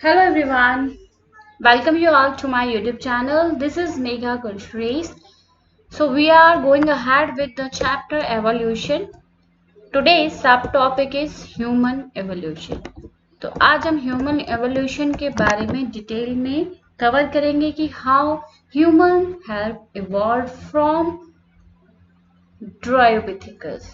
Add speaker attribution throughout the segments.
Speaker 1: Hello everyone, welcome you all to my YouTube channel. This is Megha Kulshres. So we are going ahead with the chapter evolution. Today's subtopic is human evolution. तो आज हम human evolution के बारे में detail में cover करेंगे कि how human have evolve from Dryopithecus.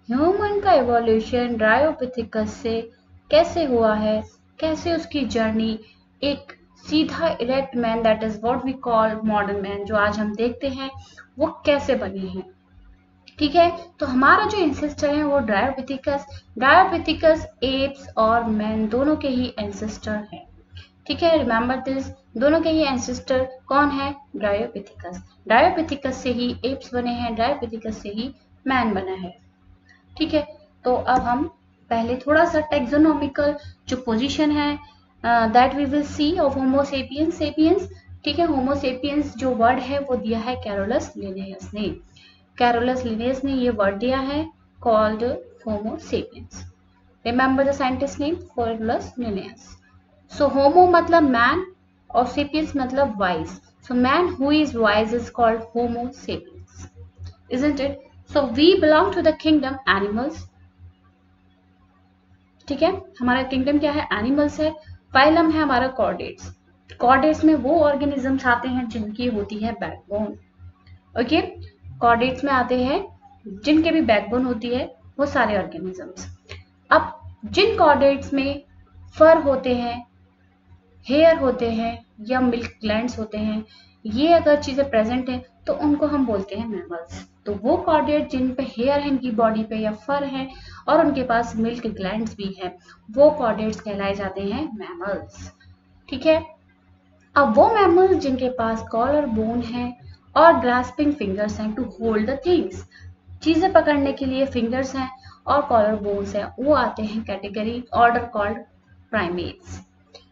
Speaker 1: Human का एवोल्यूशन ड्रायोपिथेकस से कैसे हुआ है, कैसे उसकी जर्नी एक सीधा erect man that is what we call modern man जो आज हम देखते हैं वो कैसे बने हैं। ठीक है, तो हमारा जो एंसेस्टर है वो ड्रायोपिथेकस एप्स और मैन दोनों के ही एंसेस्टर हैं। ठीक है, रिमेंबर दिस, दोनों के ही एंसेस्टर कौन है? ड्रायोपिथेकस से ही एप्स बने हैं, ड्रायोपिथेकस से ही मैन बना है। ठीक है, तो अब हम पहले थोड़ा सा टेक्सोनॉमिकल जो पोजीशन है that we will see of Homo sapiens. ठीक है, होमो सेपियंस जो वर्ड है वो दिया है कैरोलस लिनेयस ने। कैरोलस लिनेयस ने ये वर्ड दिया है called Homo sapiens. Remember the scientist name Carolus Linnaeus. So Homo मतलब मैन और सेपियंस मतलब wise. So man who is wise is called Homo sapiens, isn't it? So we belong to the kingdom animals. ठीक है, हमारा kingdom क्या है? Animals है। Phylum है हमारा कॉर्डेट्स। कॉर्डेट्स में वो ऑर्गेनिजम्स आते हैं जिनकी होती है बैकबोन। ओके, कॉर्डेट्स में आते हैं जिनके भी बैकबोन होती है वो सारे ऑर्गेनिजम्स। अब जिन कॉर्डेट्स में फर होते हैं, हेयर होते हैं या मिल्क ग्लैंड्स होते हैं, ये अगर चीजें प्रेजेंट है तो उनको हम बोलते हैं मैमल्स। तो वो कॉर्डेट जिन पे हेयर है इनकी बॉडी पे या फर है और उनके पास मिल्क ग्लैंड्स भी है, वो कॉर्डेट्स कहलाए जाते हैं मैमल्स। ठीक है, अब वो मैमल्स जिनके पास कॉलर बोन है और ग्रास्पिंग फिंगर्स हैं टू होल्ड द थिंग्स, चीजें पकड़ने के लिए फिंगर्स हैं और कॉलर बोन्स हैं, वो आते हैं कैटेगरी ऑर्डर कॉल्ड प्राइमेट्स।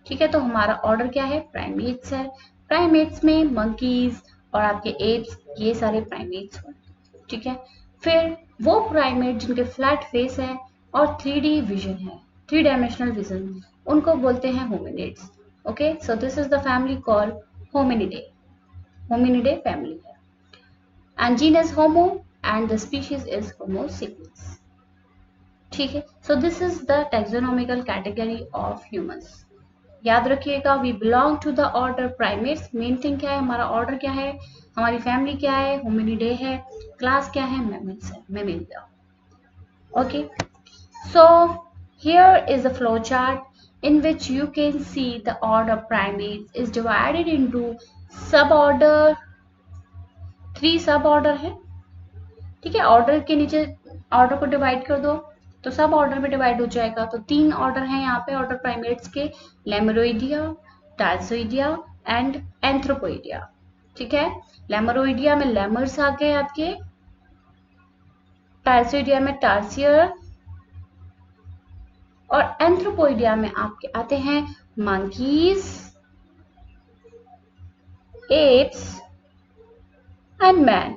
Speaker 1: ठीक है, तो हमारा ऑर्डर क्या है? प्राइमेट्स है। प्राइमेट्स में मंकीज और आपके एप्स, ये सारे प्राइमेट्स हैं। ठीक है, फिर वो प्राइमेट जिनके फ्लैट फेस है और 3D विजन है, 3 डायमेंशनल विजन, उनको बोलते हैं hominids. Okay, so this is the family called Hominidae. Hominidae family है and genus Homo and the species is Homo sapiens. ठीक है, so this is the taxonomical category of humans. याद रखिएगा, we belong to the order primates. Main thing क्या है? हमारा order क्या है, हमारी फैमिली क्या है? होमिनिडे है। क्लास क्या है? मैमल्स है, Mammalia. Okay, so here is a flow chart in which you can see the order primates is divided into suborder, 3 suborder है। ठीक है, ऑर्डर के नीचे ऑर्डर को डिवाइड कर दो तो सब ऑर्डर में डिवाइड हो जाएगा। तो 3 ऑर्डर हैं यहाँ पे ऑर्डर प्राइमेट्स के, लेमरोइडिया, टार्सोइडिया एंड एंथ्रोपोइडिया। ठीक है, लेमरोइडिया में लेमर्स आ गए आपके, टार्सोइडिया में टार्सियर और एंथ्रोपोइडिया में आपके आते हैं मंकीज, एप्स एंड मैन।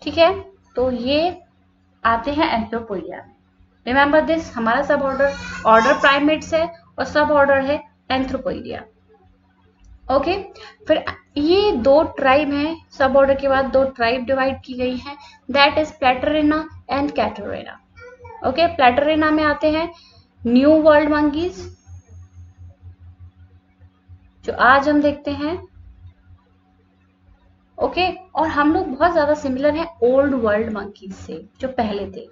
Speaker 1: ठीक है, तो ये आते हैं एंथ्रोपोइडिया में। रिमेंबर दिस, हमारा सब ऑर्डर प्राइमेट्स है और सब ऑर्डर है एंथ्रोपोइडिया। ओके, फिर ये 2 ट्राइब हैं, सब ऑर्डर के बाद 2 ट्राइब डिवाइड की गई हैं, दैट इज प्लेटरेना एंड कैटरेना। ओके, प्लेटरेना में आते हैं न्यू वर्ल्ड मंकीज जो आज हम देखते हैं। ओके, और हम लोग बहुत ज्यादा सिमिलर हैं ओल्ड वर्ल्ड मंकीज से जो पहले थे।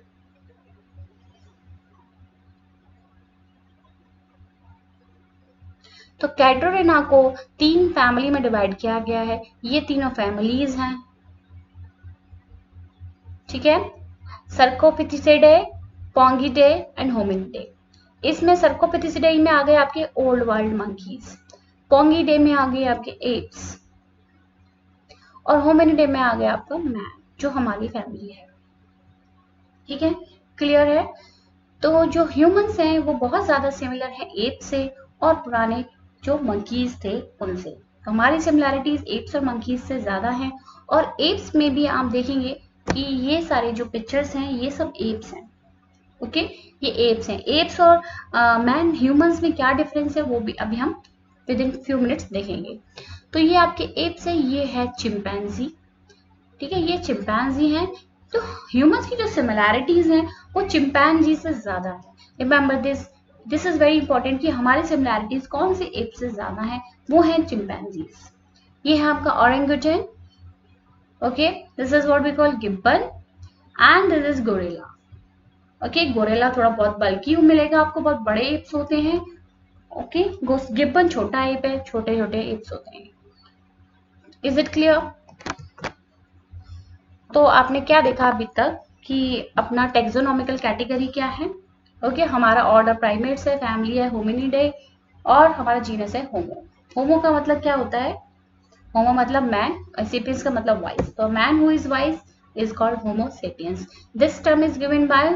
Speaker 1: तो कैटरेना को 3 फैमिली में डिवाइड किया गया है, ये तीनों फैमिलीज हैं। ठीक है, सर्कोपिथिसिडे, पोंगिडे एंड होमिनिडे। इसमें सर्कोपिथिसिडे में आ गए आपके ओल्ड वर्ल्ड मंकीज, पोंगिडे में आ गए आपके एप्स और होमिनिडे में आ गया आपका मैन जो हमारी फैमिली है। ठीक है, क्लियर है? तो जो ह्यूमंस हैं वो बहुत ज्यादा सिमिलर है एप से और पुराने जो मंकीज थे उनसे। तो हमारी सिमिलैरिटीज एप्स और मंकीज से ज्यादा हैं और एप्स में भी आप देखेंगे कि ये सारे जो पिक्चर्स हैं ये सब एप्स हैं। ओके, ये एप्स हैं। एप्स और मैन ह्यूमंस में क्या डिफरेंस है वो भी अभी हम विद इन फ्यू मिनट्स देखेंगे। तो ये आपके एप्स है, ये है चिंपैंजी, ठीक है, ये चिंपैंजी हैं। तो ह्यूमंस की जो सिमिलैरिटीज हैं वो चिंपैंजी से ज्यादा है। Remember this is very important कि हमारी सिमिलैरिटीज कौन से एप से ज्यादा है, वो है चिंपैंजीज। ये है आपका orangutan, okay, this is what we call gibbon and this is gorilla. Okay, gorilla थोड़ा बहुत बल्कि मिलेगा आपको, बहुत बड़े एप्स होते हैं। ओके, गिब्बन छोटा एप है, छोटे छोटे एप्स होते हैं। Is it clear? तो आपने क्या देखा अभी तक कि अपना टेक्सोनॉमिकल कैटेगरी क्या है। ओके, हमारा ऑर्डर प्राइमेट्स है, फैमिली है होमिनिडे, और हमारा जीनस है होमो। होमो का मतलब क्या होता है? होमो मतलब मैन, सेपियंस का मतलब वाइस। तो man who is vice is called Homo sapiens. This term is given by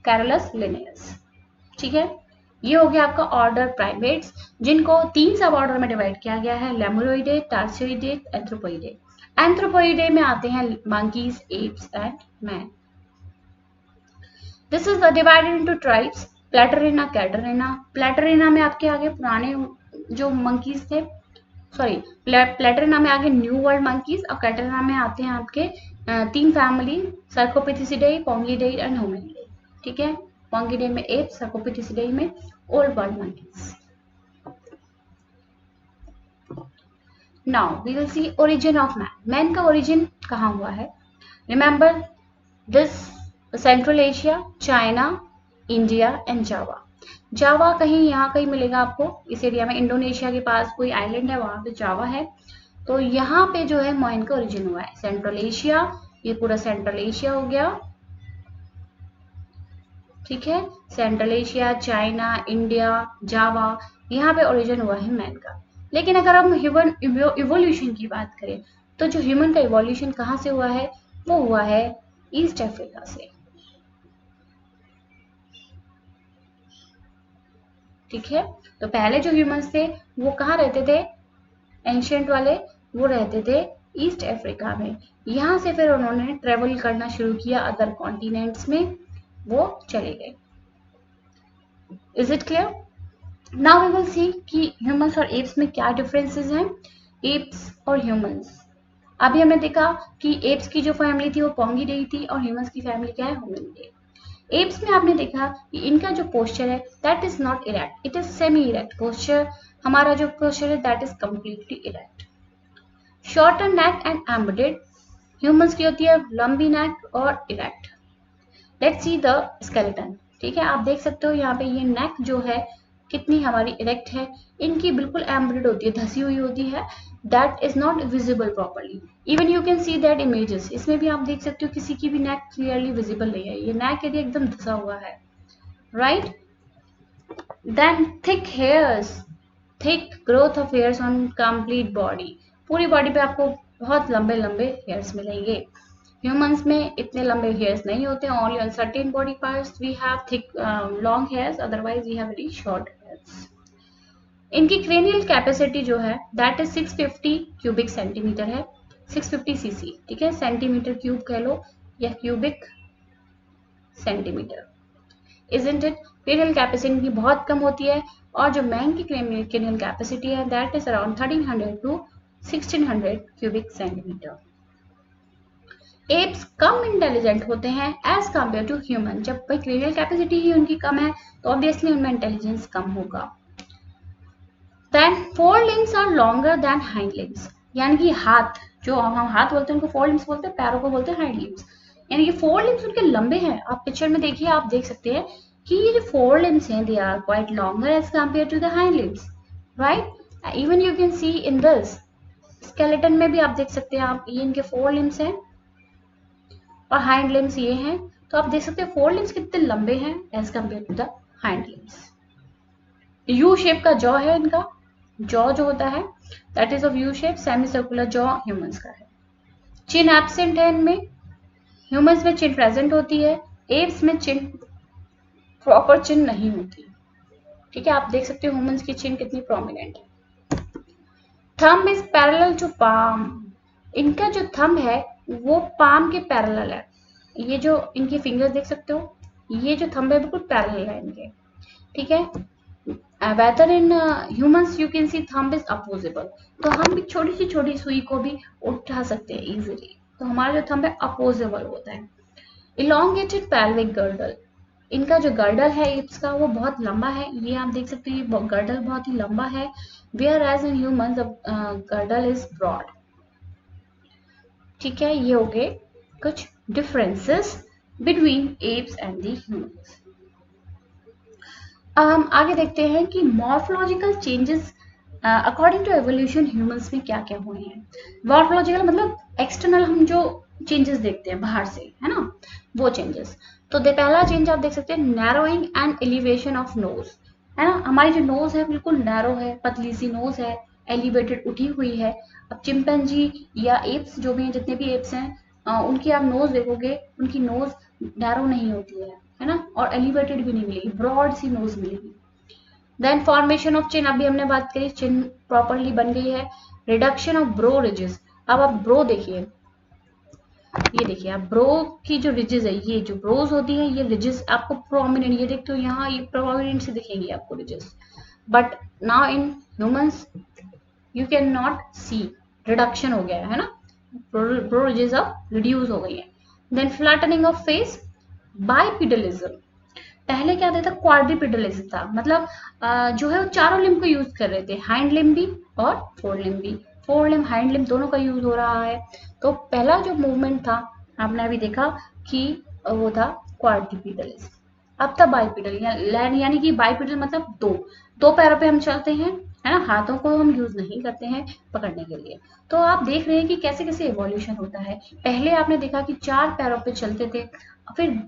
Speaker 1: Carolus Linnaeus. ठीक है, ये हो गया आपका ऑर्डर प्राइमेट्स, जिनको 3 सब ऑर्डर में डिवाइड किया गया है, लेमुरोइडे, टार्सियोइडे, एंथ्रोपोइडे। एंथ्रोपोइडे में आते हैं monkeys, apes and man. This is divided into tribes, Platyrrhina, Catarrhina. Platyrrhina में आपके आगे पुराने जो मंकीज थे, सॉरी, प्लेटरिना में आगे न्यू वर्ल्ड मंकीज, और कैटरिना में आते हैं आपके 3 family, Cercopithecidae, Pongidae and Hominidae. ठीक है, पोंगिडे में एप्स, सर्कोपिथिसिडे में old world monkeys. Now we will see origin of man. Man का ओरिजिन कहाँ हुआ है? Remember this, central Asia, China, India and Java. Java कहीं यहाँ कहीं मिलेगा आपको इस एरिया में, इंडोनेशिया के पास कोई आइलैंड है, वहां पे जावा है। तो यहाँ पे जो है मैन का ओरिजिन हुआ है, सेंट्रल एशिया, ये पूरा सेंट्रल एशिया हो गया। ठीक है, सेंट्रल एशिया, चाइना, इंडिया, जावा, यहाँ पे ओरिजिन हुआ है मैन का। लेकिन अगर हम ह्यूमन इवोल्यूशन की बात करें, तो जो ह्यूमन का इवोल्यूशन कहाँ से हुआ है, वो हुआ है ईस्ट अफ्रीका से। ठीक है, तो पहले जो ह्यूमंस थे वो कहाँ रहते थे? एंशियंट वाले, वो रहते थे ईस्ट अफ्रीका में। यहाँ से फिर उन्होंने ट्रेवल करना शुरू किया अदर कॉन्टिनेंट्स में, वो चले गए। Is it clear? Now we will see कि ह्यूमंस और एप्स में क्या डिफरेंसेस हैं, एप्स और ह्यूमंस। अभी हमने देखा कि एप्स की जो फैमिली थी वो पोंगिडे थी, और ह्यूमंस की फैमिली क्या है? होमिनिडे। एप्स में आपने देखा कि इनका जो पोस्चर है that is not erect, it is semi erect posture. हमारा जो पोस्चर है that is completely erect. Shorter neck and embedded, humans की होती है लंबी नेक और erect. Let's see the skeleton. ठीक है, आप देख सकते हो यहाँ पे ये नेक जो है कितनी हमारी इरेक्ट है, इनकी बिल्कुल एम्बेडेड होती है, धसी हुई होती है, that is not visible properly. Even you can see that images, इसमें भी आप देख सकते हो किसी की भी नेक क्लियरली विजिबल नहीं है, ये नेक यदि एकदम धसा हुआ है, right. Then thick hairs, thick growth of hairs on complete body, पूरी बॉडी पे आपको बहुत लंबे लंबे हेयर्स मिलेंगे। ह्यूमंस में इतने लंबे हेयर्स नहीं होते, only on certain body parts we have thick long hairs, otherwise we have very short hairs. इनकी क्रेनियल कैपेसिटी जो है दैट इज 650 क्यूबिक सेंटीमीटर है, 650 सीसी। ठीक है, सेंटीमीटर क्यूब कह लो या cubic centimetre. Isn't it? Cranial capacity इनकी बहुत कम होती है, और जो मैन की क्रेनियल कैपेसिटी है that is around 1300 to 1600 cubic centimetre. Apes कम इंटेलिजेंट होते हैं एज कम्पेयर टू ह्यूमन। जब भाई क्रेनियल कैपेसिटी ही उनकी कम है तो ऑब्वियसली उनमें इंटेलिजेंस कम होगा। Then forelimbs are longer than hind limbs, यानी कि हाथ, जो हम हाथ बोलते हैं उनको फोर लिम्स बोलते हैं, पैरों को बोलते हैं हाइंड लिम्स। यानी कि फोर लिम्स उनके लंबे हैं। आप पिक्चर में देखिए, आप देख सकते हैं कि ये जो फोर लिम्स हैं they are quite longer as compare to the hind limbs, right. Even you can see in this skeleton में भी आप देख सकते हैं, आप ये इनके फोर लिम्स हैं और हाइंड लिम्स ये हैं। तो आप देख सकते हैं फोर लिम्स कितने लंबे हैं as compare to the hind limbs. U shape का जॉ है इनका, जॉ जो होता है that is of U shape, semi circular jaw humans का है। चिन एब्सेंट है इनमें, ह्यूमंस में चिन प्रेजेंट होती है, एप्स में चिन प्रॉपर चिन नहीं होती। ठीक है, आप देख सकते हो ह्यूमंस की चिन कितनी प्रोमिनेंट है। Thumb is parallel to palm, इनका जो थंब है वो पाम के पैरेलल है। ये जो इनकी फिंगर्स देख सकते हो, ये जो थंब है बिल्कुल पैरेलल लाइन के, ठीक है। Whether in humans you can see thumb is opposable, तो हम भी छोटी सुई को भी उठा सकते हैं इजीली, तो हमारा जो थंब है अपोजेबल होता है। इलोंगेटेड pelvic girdle, इनका जो गर्डल है इसका वो बहुत लंबा है, ये आप देख सकते हैं ये गर्डल बहुत ही लंबा है, whereas in human girdle is broad, ठीक है। ये हो गए कुछ differences between apes and the humans. अब हम आगे देखते हैं कि morphological changes according to evolution humans में क्या क्या हुए हैं। मॉर्फोलॉजिकल मतलब एक्सटर्नल हम जो चेंजेस देखते हैं बाहर से, है ना, वो चेंजेस। तो पहला चेंज आप देख सकते हैं narrowing and elevation of nose, है ना, हमारी जो नोज है बिल्कुल नैरो है, पतली सी नोज है, एलिवेटेड उठी हुई है। अब चिंपैंजी या एप्स जो भी हैं, जितने भी एप्स हैं उनकी आप नोज देखोगे, उनकी नोज नैरो नहीं होती है ना, और एलिवेटेड भी नहीं मिलेगी, ब्रॉड सी नोज मिलेगी। देन फॉर्मेशन ऑफ चिन, अभी हमने बात करी, चिन प्रॉपरली बन गई है। रिडक्शन ऑफ ब्रो रिजेस, अब आप ब्रो देखिए, ये देखिए आप ब्रो की जो रिजेस है, ये जो ब्रोज होती है ये रिजेस आपको प्रोमिनेंट, ये देखते हो यहाँ ये प्रोमिनेंट से दिखेंगी आपको ridges, but now in humans you can not see, reduction हो गया है ना, ब्रो रिजेस अब रिड्यूस हो गई है। देन फ्लैटनिंग ऑफ फेस, बाइपिडलिज्म, पहले क्या था क्वाड्रिपिडलिज्म था, मतलब जो है वो चारों लिम्ब को यूज कर रहे थे, हाइंड लिम्ब भी और फोर लिम्ब भी, फोर लिम्ब हाइंड लिम्ब दोनों का यूज हो रहा है। तो पहला जो मूवमेंट था आपने अभी देखा कि वो था क्वाड्रिपिडलिज्म। अब था बाइपिडल, यानी कि बाइपिडल मतलब दो पैरों पे हम चलते हैं, है ना, हाथों को हम यूज नहीं करते हैं पकड़ने के लिए। तो आप देख रहे हैं कि कैसे कैसे इवोल्यूशन होता है। पहले आपने देखा कि 4 पैरों पे चलते थे, फिर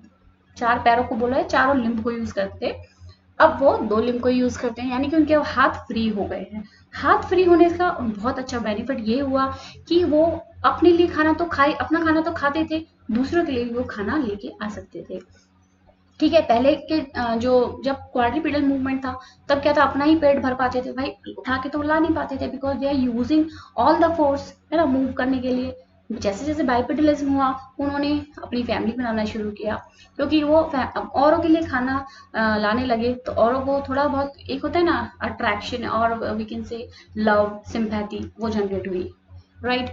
Speaker 1: 4 पैरों को बोला है, चारों लिम्ब को यूज करते थे, अब वो 2 लिम्ब को यूज करते हैं, यानी कि उनके हाथ फ्री हो गए हैं। हाथ फ्री होने का बहुत अच्छा बेनिफिट ये हुआ कि वो अपने लिए खाना तो खाए, अपना खाना तो खाते थे, दूसरों के लिए भी वो खाना लेके आ सकते थे, ठीक है। पहले के जो जब क्वाड्रिपिडल मूवमेंट था तब क्या था, अपना ही पेट भर पाते थे भाई, उठा के तो ला नहीं पाते थे, because they are using all the force, है ना, मूव करने के लिए। जैसे जैसे बाइपिडलिज्म हुआ उन्होंने अपनी फैमिली बनाना शुरू किया, क्योंकि वो औरों के लिए खाना लाने लगे, तो औरों को थोड़ा बहुत एक होता है ना अट्रैक्शन और we can say love sympathy, वो जनरेट हुई, right.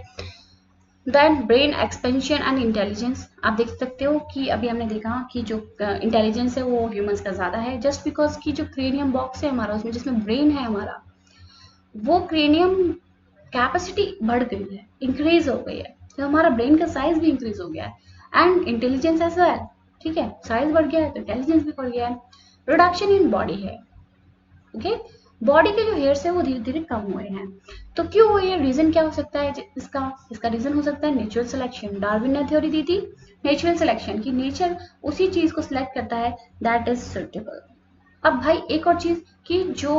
Speaker 1: Then brain expansion and intelligence, आप देख सकते हो कि अभी हमने देखा कि जो इंटेलिजेंस है वो ह्यूमंस का ज्यादा है, जस्ट बिकॉज की जो क्रेनियम बॉक्स है हमारा, उसमें जिसमें ब्रेन है हमारा, वो क्रेनियम कैपेसिटी बढ़ गई है, इंक्रीज हो गई है, तो हमारा ब्रेन का साइज भी इंक्रीज हो गया है एंड इंटेलिजेंस ऐसा है, ठीक है, साइज बढ़ गया है तो इंटेलिजेंस भी बढ़ गया है। रिडक्शन इन बॉडी है, ओके, बॉडी के जो हेयर्स है वो धीरे धीरे कम हुए हैं। तो क्यों हुए, ये रीजन क्या हो सकता है इसका रीजन हो सकता है नेचुरल सिलेक्शन। डार्विन ने थ्योरी दी थी नेचुरल सिलेक्शन की, नेचर उसी चीज को सिलेक्ट करता है दैट इज सुटेबल। अब भाई एक और चीज कि जो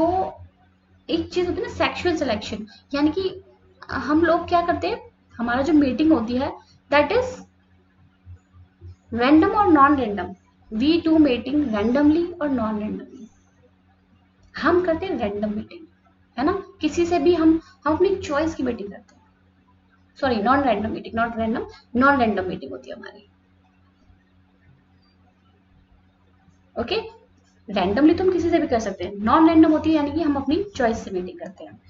Speaker 1: एक चीज होती है ना सेक्सुअल सिलेक्शन, यानी कि हम लोग क्या करते हैं, हमारा जो मीटिंग होती है दैट इज रैंडम और non random, we do meeting randomly और नॉन रैंडमली, हम करते हैं रैंडम मीटिंग, है ना, किसी से भी हम अपनी चॉइस की मीटिंग करते हैं, sorry non random meeting, not random, non random meeting होती है हमारी, ओके। रैंडमली तो हम किसी से भी कर सकते हैं, नॉन रैंडम होती है यानी कि हम अपनी चॉइस से मीटिंग करते हैं।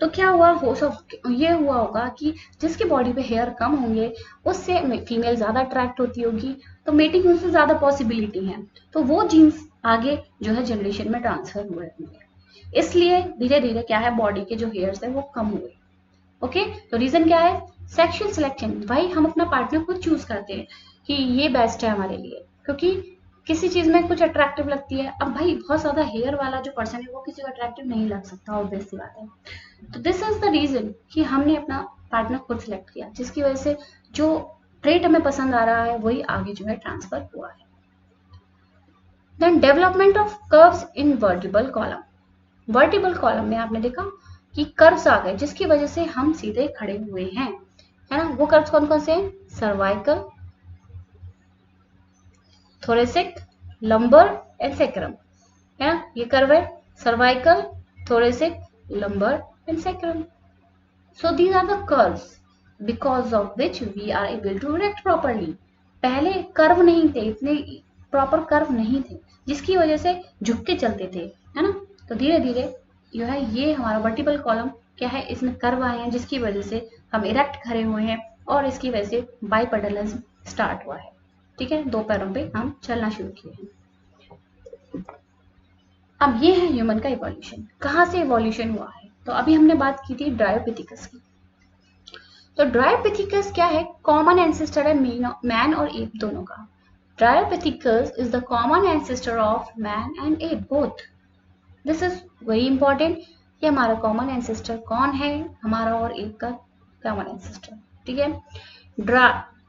Speaker 1: तो क्या हुआ हो सब ये हुआ होगा कि जिसकी बॉडी पे हेयर कम होंगे उससे फीमेल ज्यादा अट्रैक्ट होती होगी, तो मेटिंग उससे ज्यादा पॉसिबिलिटी है, तो वो जीन्स आगे जो है जनरेशन में ट्रांसफर हुए होंगे, इसलिए धीरे धीरे क्या है बॉडी के जो हेयर्स है वो कम हुए, ओके। तो रीजन क्या है, सेक्सुअल सिलेक्शन, भाई हम अपना पार्टनर खुद चूज करते हैं कि ये बेस्ट है हमारे लिए, क्योंकि किसी चीज में कुछ अट्रैक्टिव लगती है। अब भाई बहुत ज्यादा हेयर वाला जो पर्सन है वो किसी को अट्रैक्टिव नहीं लग सकता, ऑब्वियस सी बात है। तो दिस इज द रीजन कि हमने अपना पार्टनर खुद सिलेक्ट किया, जिसकी वजह से जो ट्रेट हमें पसंद आ रहा है वही आगे जो है ट्रांसफर हुआ है। Then development of curves in vertebral column, vertebral column में आपने देखा कि कर्व्स आ गए जिसकी वजह से हम सीधे खड़े हुए हैं, है ना। वो कर्व्स कौन कौन से हैं, cervical, thoracic, lumbar and sacrum, है ना, ये कर्व है cervical, thoracic, lumbar and sacrum. So these are the curves because of which we are able to erect properly. पहले कर्व नहीं थे इतने प्रॉपर कर्व नहीं थे, जिसकी वजह से झुक के चलते थे, है ना। तो धीरे धीरे जो है ये हमारा वर्टिकल कॉलम क्या है, इसमें कर्व आए हैं, जिसकी वजह से हम इरेक्ट खड़े हुए हैं और इसकी वजह से बाइपेडलिज्म स्टार्ट हुआ है। ठीक है, 2 पैरों पे हम चलना शुरू किए हैं। अब ये है ह्यूमन का इवोल्यूशन, कहाँ से इवोल्यूशन हुआ है। तो अभी हमने बात की थी ड्रायोपिथिकस की। तो ड्रायोपिथिकस क्या है, कॉमन एंसेस्टर है मैन और एप दोनों का। Dryopithecus is the common ancestor of man and app both. This is very important कि हमारा कॉमन एंसेस्टर कौन है, हमारा और एप का कॉमन एंसेस्टर। ठीक है,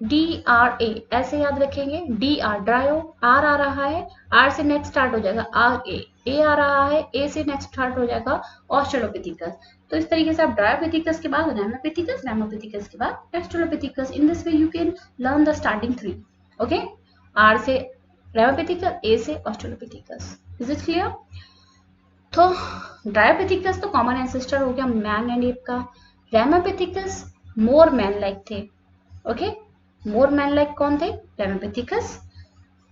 Speaker 1: DRA ऐसे याद रखेंगे, DR ड्रायो, R आ रहा है, R से नेक्स्ट स्टार्ट हो जाएगा RA, A आ रहा है, A से नेक्स्ट स्टार्ट हो जाएगा ऑस्ट्रेलोपिथिकस। तो इस तरीके से आप ड्रायोपिथिकस के बाद रैमोपिथिकस, रैमोपिथिकस के बाद Australopithecus. In this way you can learn the starting 3। Okay, R से रैमोपिथिकस, A से ऑस्ट्रेलोपिथिकस। Is it clear? तो ड्रायोपिथिकस तो कॉमन एंसेस्टर हो गया मैन एंड एप का। रैमोपिथिकस मोर मैन लाइक थे। ओके, मोर मैन लाइक कौन थे, रैमोपिथिकस।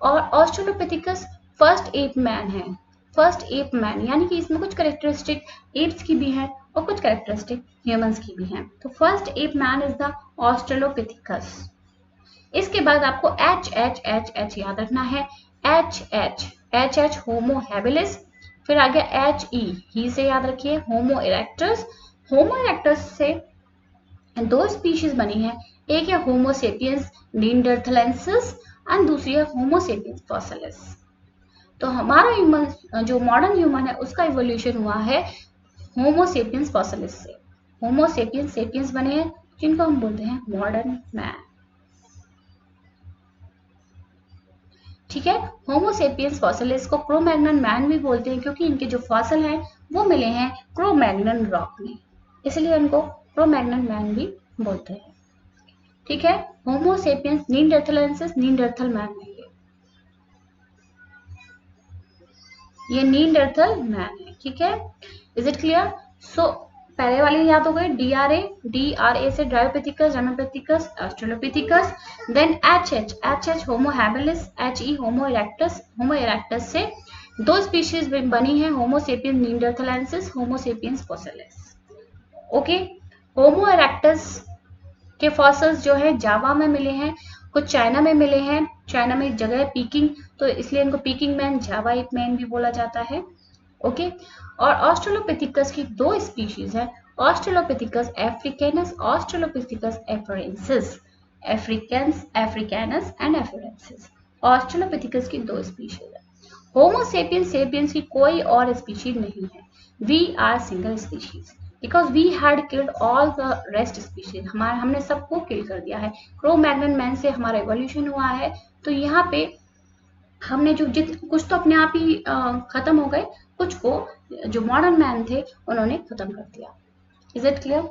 Speaker 1: और ऑस्ट्रेलोपिथिकस फर्स्ट एप मैन है, फर्स्ट एप मैन, यानी कि इसमें कुछ कैरेक्टरिस्टिक एप्स की भी हैं और कुछ कैरेक्टरिस्टिक ह्यूमंस की भी हैं। तो first app man is the Australopithecus. इसके बाद आपको H याद रखना है, H होमो हैबिलिस। फिर आ गया HE, ही से याद रखिए, होमो इरेक्टस। होमो इरेक्टस से 2 स्पीशीज बनी है, एक है होमो सेपियंस नीएंडरथालेंसिस एंड दूसरी है होमो सेपियंस फॉसिलिस। तो हमारा ह्यूमन, जो मॉडर्न ह्यूमन है, उसका इवोल्यूशन हुआ है होमो सेपियंस फॉसिलिस से। होमो सेपियंस सेपियंस बने हैं, जिनको हम बोलते हैं मॉडर्न मैन। ठीक है, होमो सेपियंस फॉसिलिस को क्रो-मैग्नन मैन भी बोलते हैं, क्योंकि इनके जो फॉसिल हैं वो मिले हैं क्रो-मैग्नन रॉक में, इसलिए उनको क्रो-मैग्नन मैन भी बोलते हैं। ठीक है, होमो सेपियंस नीएंडरथालेंसिस नीएंडरथल मैन है, ये नीएंडरथल मैन है। ठीक है, इज इट क्लियर? सो पहले वाली याद हो गई, DRA से Dryopithecus, Ramapithecus, Australopithecus. Then HH Homo habilis, HE Homo erectus. Homo erectus से 2 स्पीशीज बनी है, Homo sapiens neanderthalensis, Homo sapiens fossilis. Okay, Homo erectus के फॉसिल्स जो है जावा में मिले हैं, कुछ चाइना में मिले हैं। चाइना में एक जगह है पीकिंग, तो इसलिए इनको पीकिंग मैन, जावा एप मैन भी बोला जाता है। ओके, और ऑस्ट्रेलोपिथिकस की 2 स्पीशीज है, ऑस्ट्रेलोपिथिकस अफ्रीकानस, ऑस्ट्रेलोपिथिकस एफरेंसिस। अफ्रीकानस एंड एफरेंसिस, ऑस्ट्रेलोपिथिकस की 2 स्पीशीज है। होमो सेपियंस सेपियंस की कोई और स्पीशीज नहीं है, we are single species, because we had killed all the rest species. हमने सबको किल कर दिया है, क्रो-मैग्नन मैन से हमारा एवोल्यूशन हुआ है। तो यहाँ पे हमने जो कुछ तो अपने आप ही खत्म हो गए, कुछ को जो मॉडर्न मैन थे उन्होंने खत्म कर दिया। Is it clear?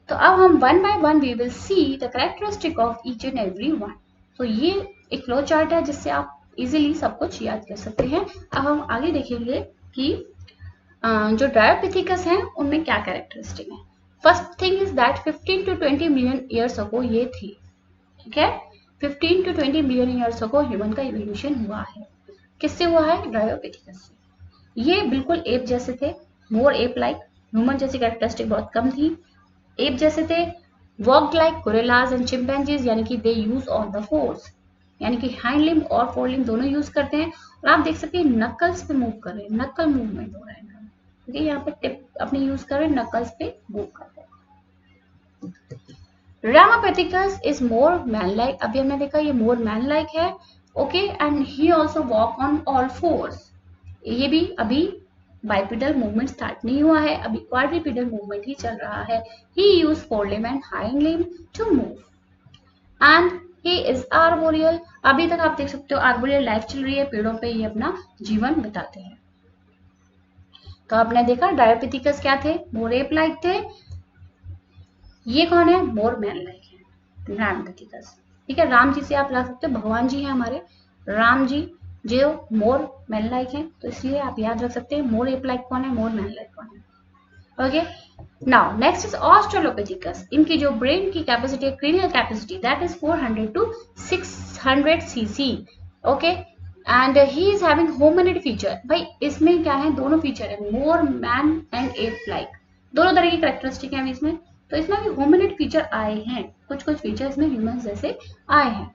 Speaker 1: तो अब हम one by one we will see the characteristic of each and every one. तो ये एक फ्लो चार्ट है जिससे आप इजीली सब कुछ याद कर सकते हैं। अब हम आगे देखेंगे कि जो ड्रायोपिथिकस हैं उनमें क्या कैरेक्टरिस्टिक है। First thing is that 15 to 20 million years ago ये थी। ठीक है, 15 to 20 million years ago human का इवोल्यूशन हुआ है। किससे हुआ है? ड्रायोपिथिकस से। ये बिल्कुल एप जैसे थे, मोर एप लाइक। ह्यूमन जैसी कैरेक्टरिस्टिक बहुत कम थी, एप जैसे थे। Walk like gorillas and chimpanzees, यानी कि दे यूज ऑल द फोर्स, यानी कि हाइंड लिम्ब और फोर लिम्ब दोनों यूज करते हैं। और आप देख सकते हैं नकल्स पे मूव कर रहे हैं, नकल मूवमेंट हो रहा है। ठीक है, यहाँ पे टिप अपने यूज कर रहे हैं, नकल्स पे मूव कर रहे हैं। रैमोपिथिकस इज मोर मैन लाइक, अभी हमने देखा ये मोर मैन लाइक है। Okay, and he also walk on all force. ये भी अभी बाइपिडल मूवमेंट स्टार्ट नहीं हुआ है, अभी क्वाड्रिपिडल मूवमेंट ही चल रहा है। He uses fore limb and hind limb to move and he is arboreal. अभी तक आप देख सकते हो आर्बोरियल लाइफ चल रही है, पेड़ों पे ये अपना जीवन बिताते हैं। तो आपने देखा ड्रायोपिथिकस क्या थे? मोर एप लाइक थे। ये कौन है? मोर मैन लाइक है, रैमोपिथिकस। ठीक है, राम जी से आप रख सकते हो, भगवान जी हैं हमारे राम जी, जो मोर मैन लाइक हैं, तो इसलिए आप याद रख सकते हैं मोर एप लाइक कौन है, मोर मैन लाइक कौन है। Okay, now next is Australopithecus. इनकी जो ब्रेन की कैपेसिटी है, cranial capacity, that is 400 to 600 cc। Okay, and he is having hominid feature. भाई इसमें क्या है, दोनों फीचर है, more man and ape like, दोनों तरह की कैरेक्टरिस्टिक है इसमें। तो इसमें भी होमिनिड फीचर आए हैं, कुछ कुछ फीचर इसमें ह्यूमन जैसे आए हैं।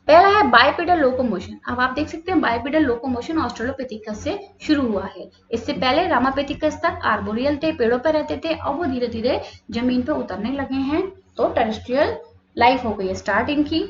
Speaker 1: पहला है बाइपेडल लोकोमोशन। अब आप देख सकते हैं बाइपेडल लोकोमोशन ऑस्ट्रेलोपिथिकस से शुरू हुआ है। इससे पहले रामापिथिकस तक आर्बोरियल थे, पेड़ों पर रहते थे, और वो धीरे धीरे जमीन पर उतरने लगे हैं, तो टेरेस्ट्रियल लाइफ हो गई है स्टार्ट इनकी।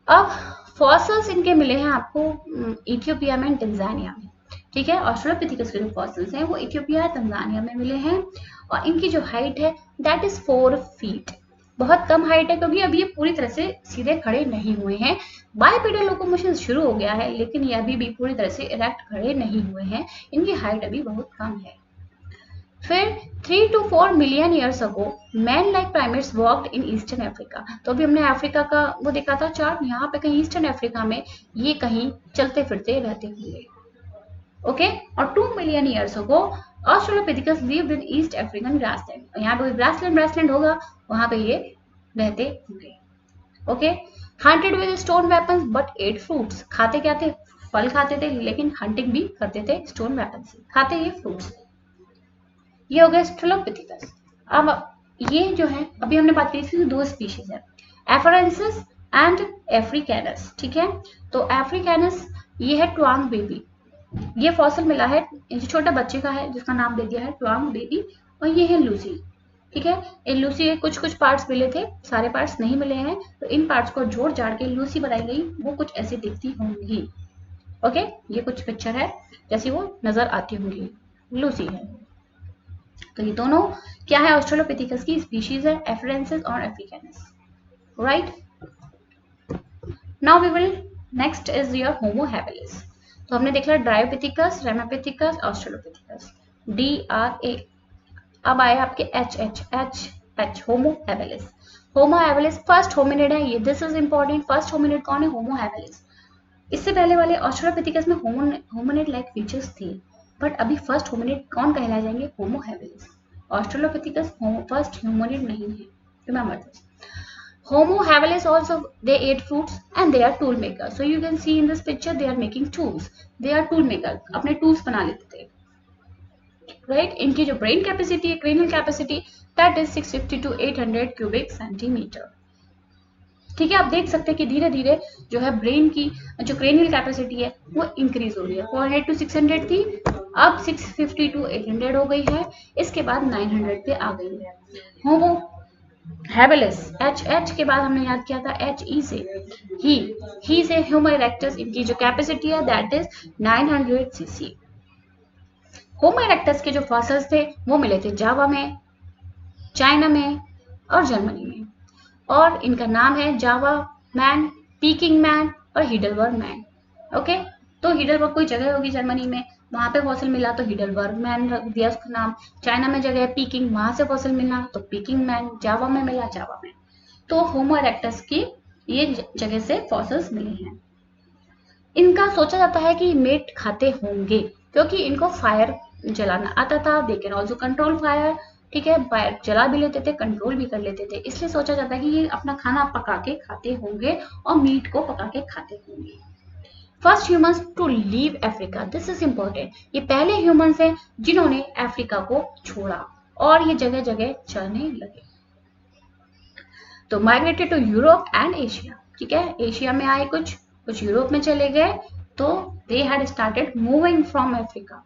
Speaker 1: अब फॉसिल्स इनके मिले हैं आपको इथियोपिया में, तंजानिया में। ठीक है, ऑस्ट्रेलोपिथिकस के जो फॉसिल्स हैं वो इथियोपिया, तंजानिया में मिले हैं, और इनकी जो हाइट है दैट इज 4 feet। बहुत कम हाइट है, क्योंकि अभी ये पूरी तरह से सीधे खड़े नहीं हुए हैं। बाइपेडल लोकोमोशन शुरू हो गया है, लेकिन ये अभी भी पूरी तरह से इरेक्ट खड़े नहीं हुए हैं, इनकी हाइट अभी बहुत कम है। फिर 3 to 4 million years ago man like primates walked in eastern Africa. तो अभी हमने अफ्रीका का वो देखा था चार्ट, यहाँ पे कहीं ईस्टर्न अफ्रीका में ये कहीं चलते फिरते रहते होंगे। ओके, और 2 million years ago Australopithecus lived in East African grassland. यहाँ पे ग्रासलैंड होगा, वहां पे ये रहते होंगे। Okay, hunted with stone weapons but ate fruits. खाते क्या थे, फल खाते थे, लेकिन हंटिंग भी करते थे स्टोन वेपन से, खाते ये फ्रूट्स। ये हो गया ऑस्ट्रेलोपिथिकस। अब ये जो है अभी हमने बात की थी, दो स्पीशीज है, एफरेंसिस एंड अफ्रीकैनस। ठीक है, तो अफ्रीकैनस ये है ट्वांग बेबी, ये फॉसिल मिला है, छोटा बच्चे का है जिसका नाम दे दिया है ट्वांग बेबी, और ये है लूसी। ठीक है, इन लूसी के कुछ कुछ पार्ट्स मिले थे, सारे पार्ट्स नहीं मिले हैं, तो इन पार्ट्स को जोड़ जाड़ के लूसी बनाई गई, वो कुछ ऐसी दिखती होंगी। ओके, ये कुछ पिक्चर है जैसी वो नजर आती होंगी, लूसी है। तो ये दोनों क्या है, ऑस्ट्रेलोपिथिकस की स्पीशीज है, एफरेंसिस और africanus. Right, now we will next is your Homo habilis. तो हमने देख लिया ड्रायोपिथिकस, रेमापिथिकस, ऑस्ट्रेलोपिथिकस, DRA। अब आए आपके H, Homo habilis. Homo habilis first hominid है ये, this is important. First hominid कौन है, होमो हैबिलिस। इससे पहले वाले ऑस्ट्रेलोपिथिकस में होमिनिड लाइक फीचर्स थे, बट अभी फर्स्ट होमिनिड कौन कहलाए जाएंगे, Homo habilis. Australopithecus first hominid नहीं है, remember this. Homo habilis also they ate fruits and they are tool makers. So you can see in this picture they are making tools. They are tool makers. अपने tools बना लेते थे. Right? इनकी जो brain capacity है, cranial capacity, that is 650 to 800 cubic centimeter. ठीक है, आप देख सकते हैं कि धीरे धीरे जो है ब्रेन की जो क्रेनियल कैपेसिटी है वो इंक्रीज हो रही है। 400 to 600 थी, अब 650 to 800 हो गई है, इसके बाद 900 पे आ गई है। होमो हैबिलिस, एच के बाद हमने याद किया था HE से, ही से होमो इरेक्टस, इनकी जो कैपेसिटी है that is 900 cc। Homo erectus के जो फॉसिल्स थे वो मिले थे जावा में, चाइना में और जर्मनी में, और इनका नाम है जावा मैन, पीकिंग मैन और हिडलबर्ग मैन। ओके, तो हिडलबर्ग कोई जगह होगी जर्मनी में, वहां पे फॉसिल मिला तो हिडलबर्ग मैन रख दिया उसका नाम। चाइना में जगह है पीकिंग, वहां से फॉसिल मिला तो पीकिंग मैन। जावा में मिला जावा मैन। तो होमो इरेक्टस की ये जगह से फॉसिल्स मिले हैं। इनका सोचा जाता है कि मीट खाते होंगे, क्योंकि इनको फायर जलाना आता था, they can also control fire. ठीक है, फायर जला भी लेते थे, कंट्रोल भी कर लेते थे, इसलिए सोचा जाता है कि ये अपना खाना पका के खाते होंगे और मीट को पका के खाते होंगे। First humans to leave Africa, this is important. ये पहले ह्यूमंस हैं जिन्होंने अफ्रीका को छोड़ा और ये जगह जगह चलने लगे। तो migrated to Europe and Asia. ठीक है, एशिया में आए, कुछ यूरोप में चले गए, तो they had started moving from Africa.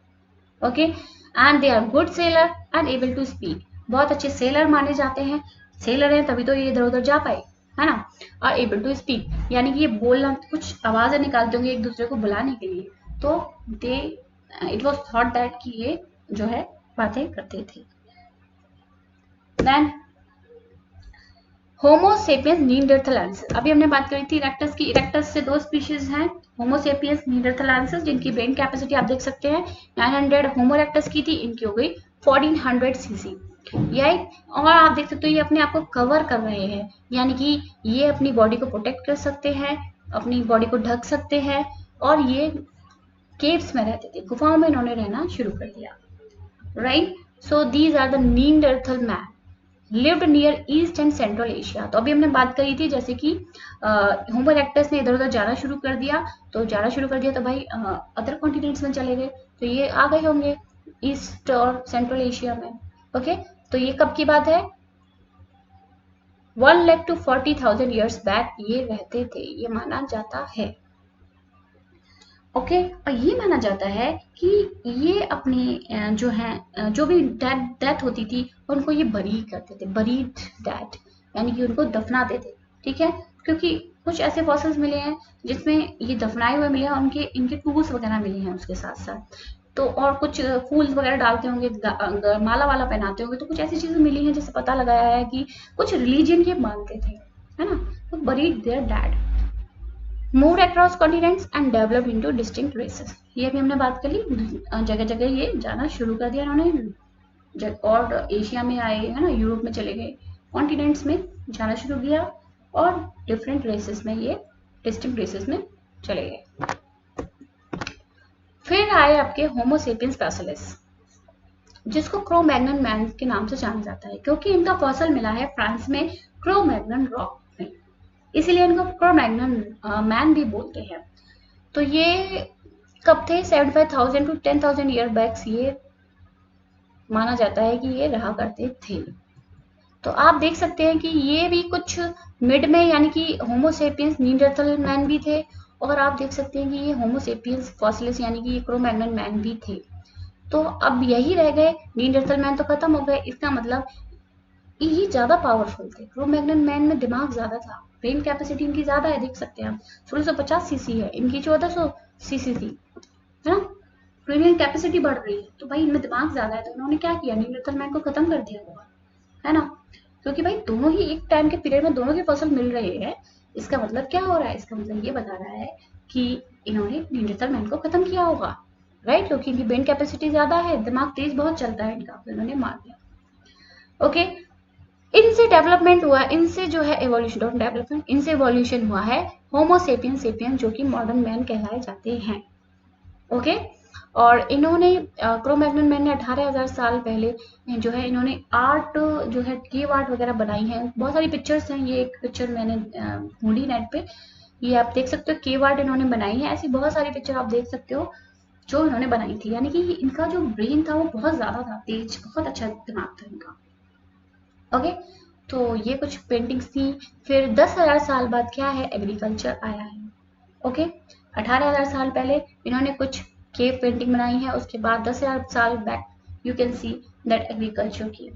Speaker 1: Okay, and they are good sailor and able to speak. बहुत अच्छे सेलर माने जाते हैं, सेलर हैं तभी तो ये इधर उधर जा पाए, है ना। और एबल टू स्पीक यानी कि ये बोलना, कुछ आवाजें निकालते होंगे एक दूसरे को बुलाने के लिए, तो दे इट वाज थॉट दैट कि ये जो है बातें करते थे। देन होमो सेपियंस नीएंडरथालेंसिस, अभी हमने बात करी थी इरेक्टस की। इरेक्टस से दो स्पीशीज हैं, होमो सेपियंस नीएंडरथालेंसिस, जिनकी ब्रेन कैपेसिटी आप देख सकते हैं 900 होमो इरेक्टस की थी, इनकी हो गई 1400 cc। यही, और आप देख सकते हो ये अपने आप को कवर कर रहे हैं, यानी कि ये अपनी बॉडी को प्रोटेक्ट कर सकते हैं, अपनी बॉडी को ढक सकते हैं, और ये केव्स में रहते थे, गुफाओं में इन्होंने रहना शुरू कर दिया। Right, so these are the Neanderthal man lived Near and central Asia. तो अभी हमने बात करी थी जैसे कि होमो इरेक्टस ने इधर उधर जाना शुरू कर दिया, तो भाई अदर कॉन्टिनेंट्स में चले गए, तो ये आ गए होंगे ईस्ट और सेंट्रल एशिया में। ओके, तो ये कब की बात है? 1 लाख to 40,000 ईयर्स बैक ये रहते थे, ये माना जाता है। ओके, और ये माना जाता है कि ये अपने जो है जो भी डेथ होती थी उनको ये बरी करते थे, बरीड डेथ, यानी कि उनको दफनाते थे। ठीक है, क्योंकि कुछ ऐसे फॉसिल्स मिले हैं जिसमें ये दफनाए हुए मिले हैं, उनके इनके टूल्स वगैरह मिले हैं उसके साथ साथ, तो और कुछ फूल्स वगैरह डालते होंगे, माला वाला पहनाते होंगे, तो कुछ ऐसी चीजें मिली हैं जिससे पता लगाया है कि कुछ रिलीजन ये मानते थे, है ना। तो buried their dead, move across continents and develop into distinct races. ये भी हमने बात कर ली, जगह जगह ये जाना शुरू कर दिया इन्होंने, और एशिया में आए, है ना, यूरोप में चले गए, कॉन्टिनेंट्स में जाना शुरू किया और डिफरेंट रेसेस में, ये डिस्टिंक्ट रेसेस में चले गए। फिर आए आपके होमोसेपियंस पैसिलिस, जिसको क्रो-मैग्नन मैन के नाम से जाना जाता है, क्योंकि इनका फॉसिल मिला है फ्रांस में क्रो-मैग्नन रॉक में, इसीलिए इनको क्रो-मैग्नन मैन भी बोलते हैं। तो ये कब थे? 75,000 to 10,000 ईयर बैक्स ये माना जाता है कि ये रहा करते थे। तो आप देख सकते हैं कि ये भी कुछ मिड में, यानी कि होमोसेपियंस नीएंडरथल मैन भी थे, और आप देख सकते हैं कि ये होमोसेपियंस फॉसिलिस यानी कि ये क्रो-मैग्नन मैन भी थे। तो अब यही रह गए, नीएंडरथल मैन तो खत्म हो गए, इसका मतलब ये ज्यादा पावरफुल थे। क्रो-मैग्नन मैन में दिमाग ज्यादा था, ब्रेन कैपेसिटी इनकी ज्यादा है, देख सकते हैं आप 1650 सीसी है, इनकी 1400 सीसी थी, है ना। क्रेनियल कैपेसिटी बढ़ रही है, तो भाई इनमें दिमाग ज्यादा है, तो उन्होंने क्या किया, नीएंडरथल मैन को खत्म कर दिया होगा, है ना। क्योंकि भाई दोनों ही एक टाइम के पीरियड में दोनों के फसल मिल रहे हैं, इसका मतलब क्या हो रहा है? इसका मतलब ये बता रहा है कि इन्होंने नीएंडरथल मैन को खत्म किया होगा, राइट, क्योंकि इनकी ब्रेन कैपेसिटी ज्यादा है, दिमाग तेज बहुत चलता है इनका, तो इन्होंने मार दिया। ओके, इनसे डेवलपमेंट हुआ, इनसे जो है एवोल्यूशन, डॉट डेवलपमेंट, इनसे एवोल्यूशन हुआ है होमोसेपियन सेपियन, जो कि मॉडर्न मैन कहलाए जाते हैं। ओके, और इन्होंने क्रो-मैग्नन मैन ने 18,000 साल पहले जो है इन्होंने आर्ट, जो है केव आर्ट वगैरह बनाई है, बहुत सारी पिक्चर्स हैं, ये एक पिक्चर मैंने ढूंढी नेट पे, ये आप देख सकते हो, केव आर्ट इन्होंने बनाई है, ऐसी बहुत सारी पिक्चर आप देख सकते हो जो इन्होंने बनाई थी, यानी कि इनका जो ब्रेन था वो बहुत ज्यादा था, तेज, बहुत अच्छा दिमाग था इनका। ओके, तो ये कुछ पेंटिंग्स थी। फिर 10,000 साल बाद क्या है, एग्रीकल्चर आया है। ओके, 18,000 साल पहले इन्होंने कुछ केव पेंटिंग बनाई है, उसके बाद 10,000 साल back you can see that agriculture की।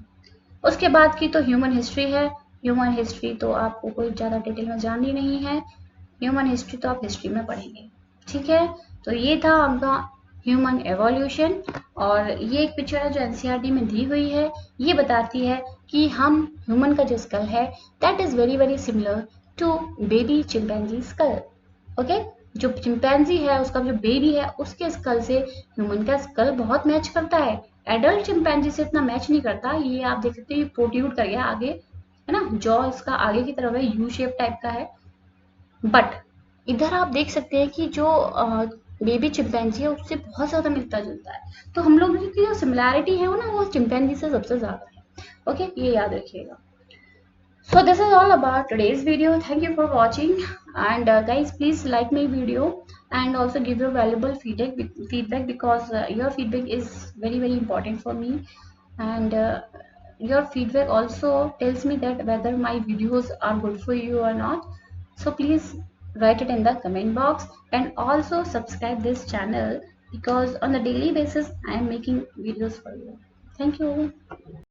Speaker 1: उसके बाद की तो ह्यूमन हिस्ट्री है। ह्यूमन हिस्ट्री तो आपको कोई ज़्यादा डिटेल में जाननी नहीं है, ह्यूमन हिस्ट्री तो आप हिस्ट्री में पढ़ेंगे, ठीक है। तो ये था आपका ह्यूमन एवोल्यूशन, और ये एक पिक्चर है जो एनसीईआरटी में दी हुई है, ये बताती है कि हम ह्यूमन का जो स्कल है that is very very similar to baby chimpanzee skull. Okay, जो चिंपैंजी है उसका जो बेबी है उसके स्कल से ह्यूमन का स्कल बहुत मैच करता है, एडल्ट चिंपैंजी से इतना मैच नहीं करता। ये आप देख सकते हैं, ये प्रोट्यूड कर गया आगे, है ना, जॉ इसका आगे की तरफ है, यू शेप टाइप का है। बट इधर आप देख सकते हैं कि जो बेबी चिंपैंजी है उससे बहुत ज्यादा मिलता जुलता है, तो हम लोग की जो सिमिलैरिटी है वो ना, वो चिंपैंजी से सबसे ज्यादा है। ओके, ये याद रखिएगा। So this is all about today's video. Thank you for watching, and guys, please like my video and also give your valuable feedback because your feedback is very very important for me, and your feedback also tells me that whether my videos are good for you or not. So please write it in the comment box, and also subscribe this channel because on the daily basis I am making videos for you. Thank you.